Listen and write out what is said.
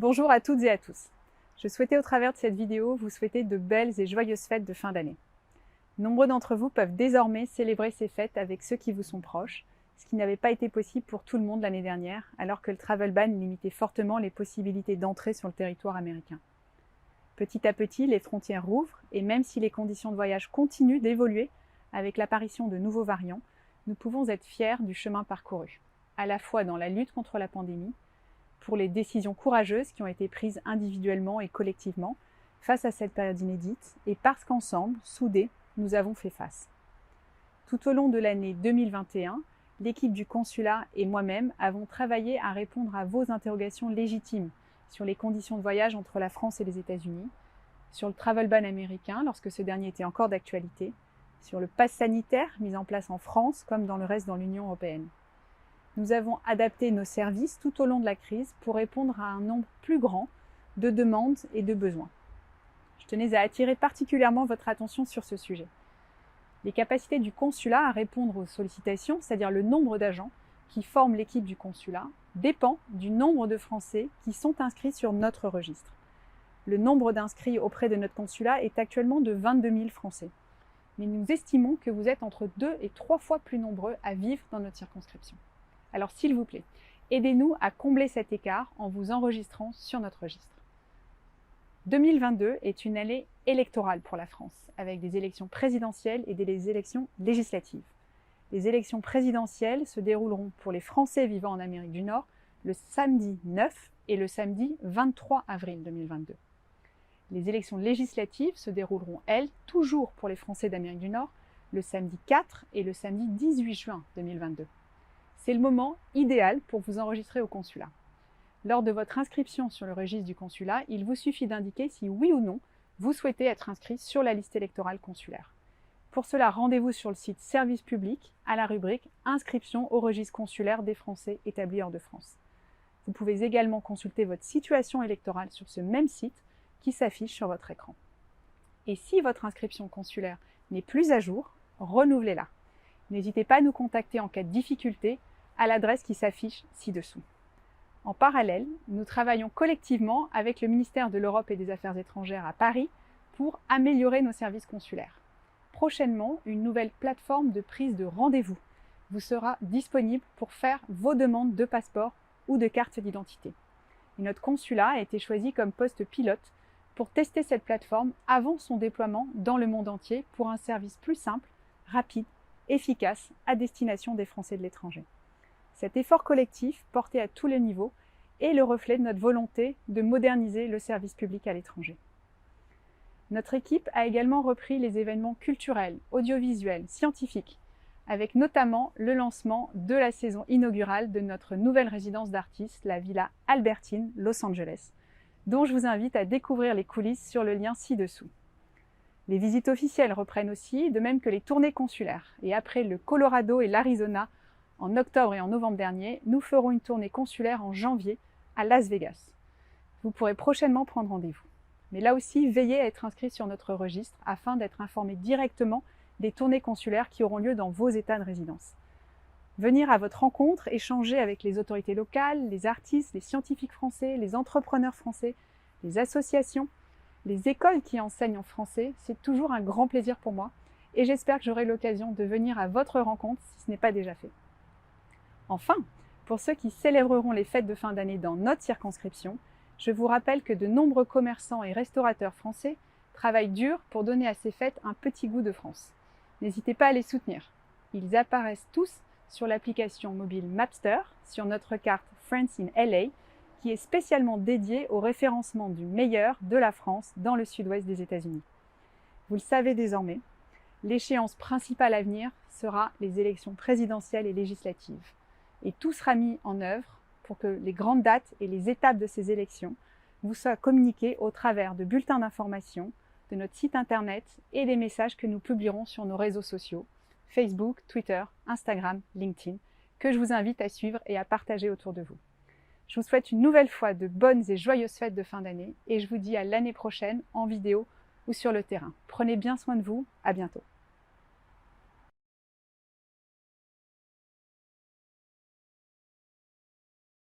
Bonjour à toutes et à tous. Je souhaitais au travers de cette vidéo vous souhaiter de belles et joyeuses fêtes de fin d'année. Nombreux d'entre vous peuvent désormais célébrer ces fêtes avec ceux qui vous sont proches, ce qui n'avait pas été possible pour tout le monde l'année dernière, alors que le travel ban limitait fortement les possibilités d'entrée sur le territoire américain. Petit à petit, les frontières rouvrent et même si les conditions de voyage continuent d'évoluer avec l'apparition de nouveaux variants, nous pouvons être fiers du chemin parcouru, à la fois dans la lutte contre la pandémie, pour les décisions courageuses qui ont été prises individuellement et collectivement face à cette période inédite et parce qu'ensemble, soudés, nous avons fait face. Tout au long de l'année 2021, l'équipe du consulat et moi-même avons travaillé à répondre à vos interrogations légitimes sur les conditions de voyage entre la France et les États-Unis, sur le travel ban américain lorsque ce dernier était encore d'actualité, sur le pass sanitaire mis en place en France comme dans le reste de l'Union européenne. Nous avons adapté nos services tout au long de la crise pour répondre à un nombre plus grand de demandes et de besoins. Je tenais à attirer particulièrement votre attention sur ce sujet. Les capacités du consulat à répondre aux sollicitations, c'est-à-dire le nombre d'agents qui forment l'équipe du consulat, dépend du nombre de Français qui sont inscrits sur notre registre. Le nombre d'inscrits auprès de notre consulat est actuellement de 22 000 Français. Mais nous estimons que vous êtes entre 2 et 3 fois plus nombreux à vivre dans notre circonscription. Alors s'il vous plaît, aidez-nous à combler cet écart en vous enregistrant sur notre registre. 2022 est une année électorale pour la France, avec des élections présidentielles et des élections législatives. Les élections présidentielles se dérouleront pour les Français vivant en Amérique du Nord le samedi 9 et le samedi 23 avril 2022. Les élections législatives se dérouleront, elles, toujours pour les Français d'Amérique du Nord, le samedi 4 et le samedi 18 juin 2022. C'est le moment idéal pour vous enregistrer au consulat. Lors de votre inscription sur le registre du consulat, il vous suffit d'indiquer si oui ou non vous souhaitez être inscrit sur la liste électorale consulaire. Pour cela, rendez-vous sur le site Service public à la rubrique Inscription au registre consulaire des Français établis hors de France. Vous pouvez également consulter votre situation électorale sur ce même site qui s'affiche sur votre écran. Et si votre inscription consulaire n'est plus à jour, renouvelez-la. N'hésitez pas à nous contacter en cas de difficulté à l'adresse qui s'affiche ci-dessous. En parallèle, nous travaillons collectivement avec le ministère de l'Europe et des Affaires étrangères à Paris pour améliorer nos services consulaires. Prochainement, une nouvelle plateforme de prise de rendez-vous vous sera disponible pour faire vos demandes de passeport ou de carte d'identité. Et notre consulat a été choisi comme poste pilote pour tester cette plateforme avant son déploiement dans le monde entier pour un service plus simple, rapide, efficace à destination des Français de l'étranger. Cet effort collectif, porté à tous les niveaux, est le reflet de notre volonté de moderniser le service public à l'étranger. Notre équipe a également repris les événements culturels, audiovisuels, scientifiques, avec notamment le lancement de la saison inaugurale de notre nouvelle résidence d'artistes, la Villa Albertine, Los Angeles, dont je vous invite à découvrir les coulisses sur le lien ci-dessous. Les visites officielles reprennent aussi, de même que les tournées consulaires. Et après le Colorado et l'Arizona, en octobre et en novembre dernier, nous ferons une tournée consulaire en janvier à Las Vegas. Vous pourrez prochainement prendre rendez-vous. Mais là aussi, veillez à être inscrit sur notre registre afin d'être informé directement des tournées consulaires qui auront lieu dans vos états de résidence. Venir à votre rencontre, échanger avec les autorités locales, les artistes, les scientifiques français, les entrepreneurs français, les associations, les écoles qui enseignent en français, c'est toujours un grand plaisir pour moi et j'espère que j'aurai l'occasion de venir à votre rencontre si ce n'est pas déjà fait. Enfin, pour ceux qui célébreront les fêtes de fin d'année dans notre circonscription, je vous rappelle que de nombreux commerçants et restaurateurs français travaillent dur pour donner à ces fêtes un petit goût de France. N'hésitez pas à les soutenir. Ils apparaissent tous sur l'application mobile Mapster, sur notre carte France in LA, qui est spécialement dédiée au référencement du meilleur de la France dans le sud-ouest des États-Unis. Vous le savez désormais, l'échéance principale à venir sera les élections présidentielles et législatives. Et tout sera mis en œuvre pour que les grandes dates et les étapes de ces élections vous soient communiquées au travers de bulletins d'information, de notre site internet et des messages que nous publierons sur nos réseaux sociaux, Facebook, Twitter, Instagram, LinkedIn, que je vous invite à suivre et à partager autour de vous. Je vous souhaite une nouvelle fois de bonnes et joyeuses fêtes de fin d'année et je vous dis à l'année prochaine en vidéo ou sur le terrain. Prenez bien soin de vous, à bientôt.